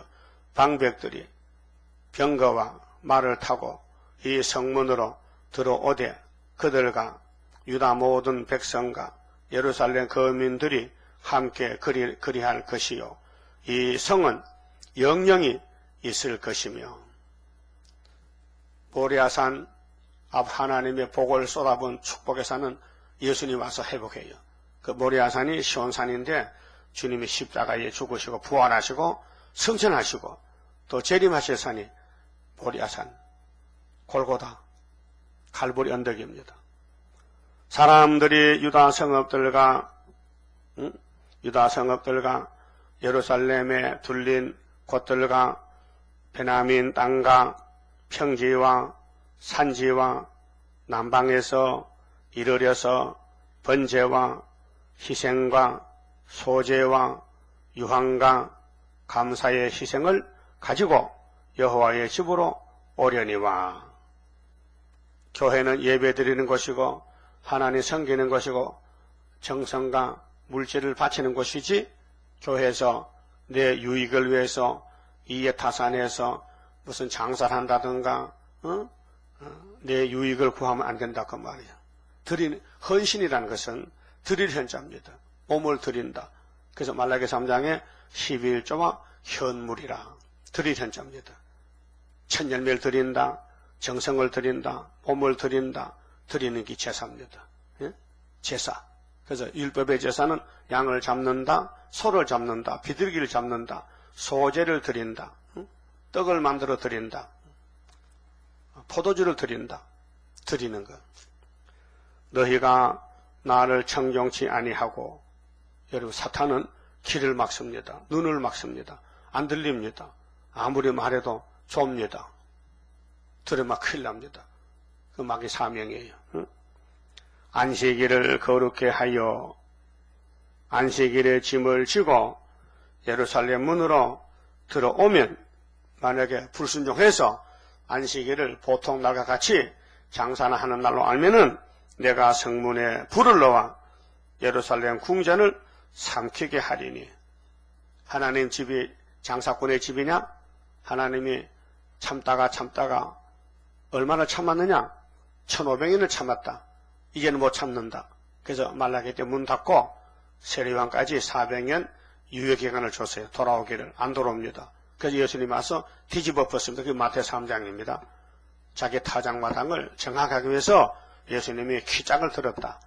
방백들이 병거와 말을 타고 이 성문으로 들어오되 그들과 유다 모든 백성과 예루살렘 거민들이 함께 그리할 것이요 이 성은 영영이 있을 것이며. 모리아산 앞 하나님의 복을 쏟아본 축복의 산은 예수님 와서 회복해요. 그 모리아산이 시온산인데 주님이 십자가에 죽으시고 부활하시고 승천하시고 또 재림하실 산이 모리아산 골고다 갈보리 언덕입니다. 사람들이 유다 성읍들과 예루살렘에 둘린 곳들과 베냐민 땅과 평지와 산지와 남방에서 이르려서 번제와 희생과 소제와 유황과 감사의 희생을 가지고 여호와의 집으로 오려니와. 교회는 예배드리는 곳이고 하나님 섬기는 곳이고 정성과 물질을 바치는 곳이지 교회에서 내 유익을 위해서 이해타산해서 무슨 장사를 한다든가 내 유익을 구하면 안 된다 그 말이야. 헌신이라는 것은 드릴 현자입니다. 몸을 드린다. 그래서 말라기 3장에 12일조와 현물이라 드릴 현자입니다. 천열매를 드린다, 정성을 드린다, 봄을 드린다, 드리는 게 제사입니다. 예? 제사. 그래서 율법의 제사는 양을 잡는다, 소를 잡는다, 비둘기를 잡는다, 소제를 드린다, 떡을 만들어 드린다, 포도주를 드린다, 드리는 것. 너희가 나를 청종치 아니하고, 여러분 사탄은 귀를 막습니다. 눈을 막습니다. 안 들립니다. 아무리 말해도 좁니다. 들으면 큰일 납니다. 그 막이 사명이에요. 응? 안식일을 거룩게 하여 안식일에 짐을 지고 예루살렘 문으로 들어오면, 만약에 불순종해서 안식일을 보통 날과 같이 장사나 하는 날로 알면은 내가 성문에 불을 넣어 예루살렘 궁전을 삼키게 하리니. 하나님 집이 장사꾼의 집이냐? 하나님이 참다가 얼마나 참았느냐? 1500년을 참았다. 이제는 못 참는다. 그래서 말라기 때 문 닫고 세례요한까지 400년 유예기간을 줬어요. 돌아오기를. 안 돌아옵니다. 그래서 예수님이 와서 뒤집어 엎었습니다. 그게 마태 3장입니다. 자기 타작마당을 정확하기 위해서 예수님이 퀴장을 들었다.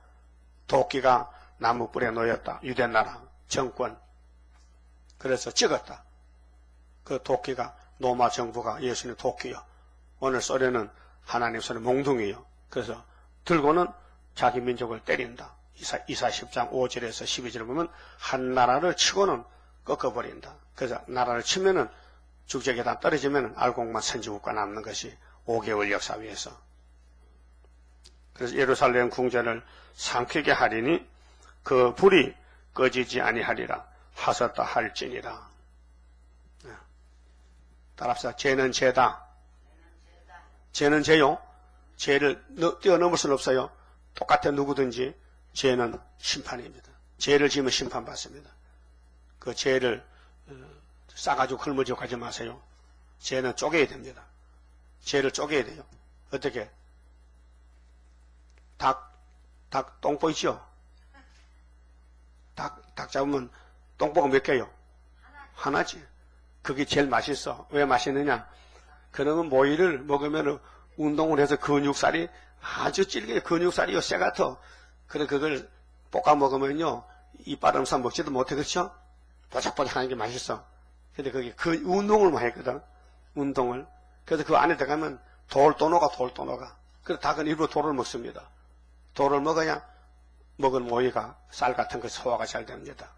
도끼가 나무뿔에 놓였다. 유대나라 정권. 그래서 찍었다. 그 도끼가 로마 정부가 예수님 도끼요. 오늘 소련은 하나님 손에 몽둥이요. 그래서 들고는 자기 민족을 때린다. 이사 10장 5절에서 12절을 보면 한 나라를 치고는 꺾어버린다. 그래서 나라를 치면은 죽제계단 떨어지면은 알곡만 선지국가 남는 것이 5개월 역사 위에서. 그래서 예루살렘 궁전을 삼키게 하리니 그 불이 꺼지지 아니하리라. 하셨다 할지니라. 따라합시다. 죄는 죄다. 죄는 죄요. 죄를 뛰어넘을 수는 없어요. 똑같은 누구든지 죄는 심판입니다. 죄를 지으면 심판받습니다. 그 죄를 싸가지고 헐머지고 가지 마세요. 죄는 쪼개야 됩니다. 죄를 쪼개야 돼요. 어떻게? 닭 똥보 있죠? 닭 잡으면 똥보가 몇 개요? 하나지. 그게 제일 맛있어. 왜 맛있느냐? 그러면 모이를 먹으면 운동을 해서 근육살이 아주 질게 근육살이요, 쇠 같아. 그래, 그걸 볶아 먹으면요, 이빨 음사 먹지도 못해, 그렇죠? 보작보작하는 게 맛있어. 근데 그게 운동을 많이 했거든. 운동을. 그래서 그 안에 들어가면 돌도 녹아. 그래서 닭은 일부러 돌을 먹습니다. 돌을 먹어야 먹은 모이가 쌀 같은 거 소화가 잘 됩니다.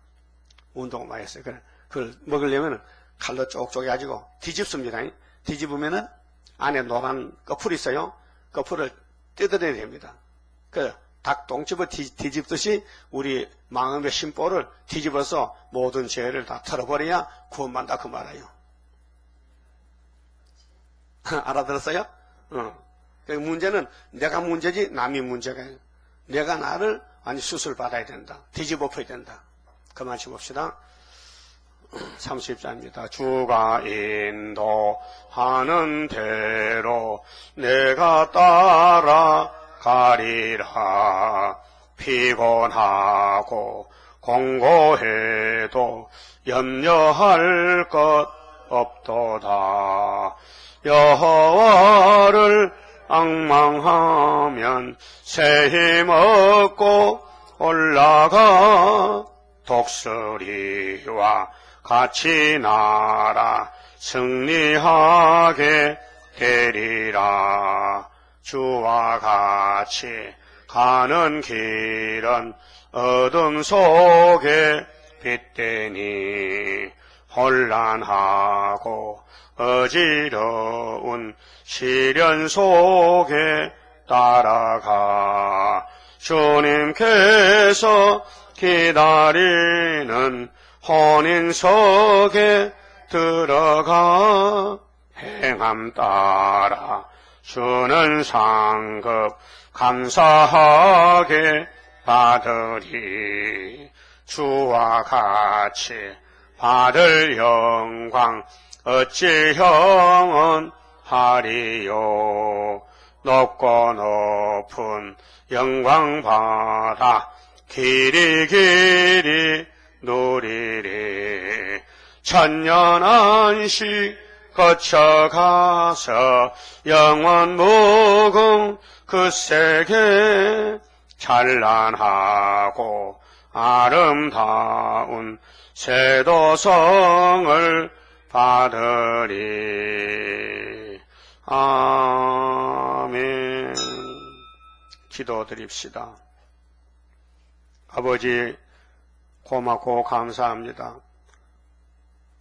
운동을 많이 했어요. 그걸 먹으려면 칼로 쪽쪽 해가지고 뒤집습니다. 뒤집으면은 안에 노란 꺼풀이 있어요. 꺼풀을 뜯어내야 됩니다. 그 닭 똥집을 뒤집듯이 우리 마음의 심보를 뒤집어서 모든 죄를 다 털어버려야 구원받는다 그 말이에요. 알아들었어요? 그 문제는 내가 문제지 남이 문제가 아니에요. 내가 나를 수술 받아야 된다. 뒤집어 엎어야 된다. 그만 봅시다. 30자입니다. 주가 인도하는 대로 내가 따라가리라. 피곤하고 공고해도 염려할 것 없도다. 여호와를 앙망하면 새 힘 얻고 올라가. 독수리와 같이 날아 승리하게 되리라. 주와 같이 가는 길은 어둠 속에 빛되니 혼란하고 어지러운 시련 속에 따라가. 주님께서 기다리는 혼인석에 들어가. 행함 따라 주는 상급 감사하게 받으리. 주와 같이 받을 영광 어찌 형언하리요. 높고 높은 영광 받아 길이 누리리. 천년안식 거쳐가서 영원 무궁 그 세계 찬란하고 아름다운 세도성을 받으리. 아멘. 기도드립시다. 아버지, 고맙고 감사합니다.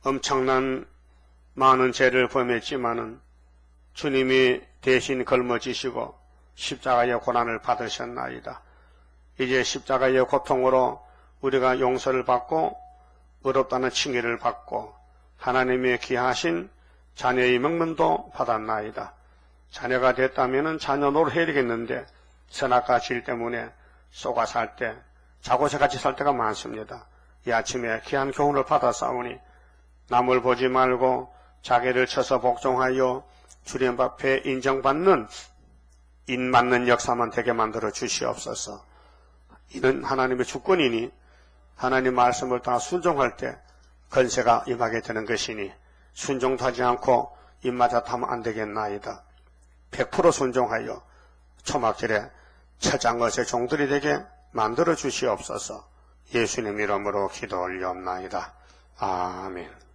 엄청난 많은 죄를 범했지만은 주님이 대신 걸머지시고 십자가의 고난을 받으셨나이다. 이제 십자가의 고통으로 우리가 용서를 받고 의롭다는 칭의를 받고 하나님의 귀하신 자녀의 명분도 받았나이다. 자녀가 됐다면 자녀 노릇해야 되겠는데 선악과 질 때문에 쏘가 살 때, 자고새 같이 살 때가 많습니다. 이 아침에 귀한 교훈을 받았사오니 남을 보지 말고 자기를 쳐서 복종하여 주님 앞에 인정받는 인맞는 역사만 되게 만들어 주시옵소서. 이는 하나님의 주권이니 하나님 말씀을 다 순종할 때 건세가 임하게 되는 것이니 순종도 하지 않고 입맞아 타면 안 되겠나이다. 100% 순종하여 초막절에 처장것의 종들이 되게 만들어 주시옵소서. 예수님 이름으로 기도 올리옵나이다. 아멘.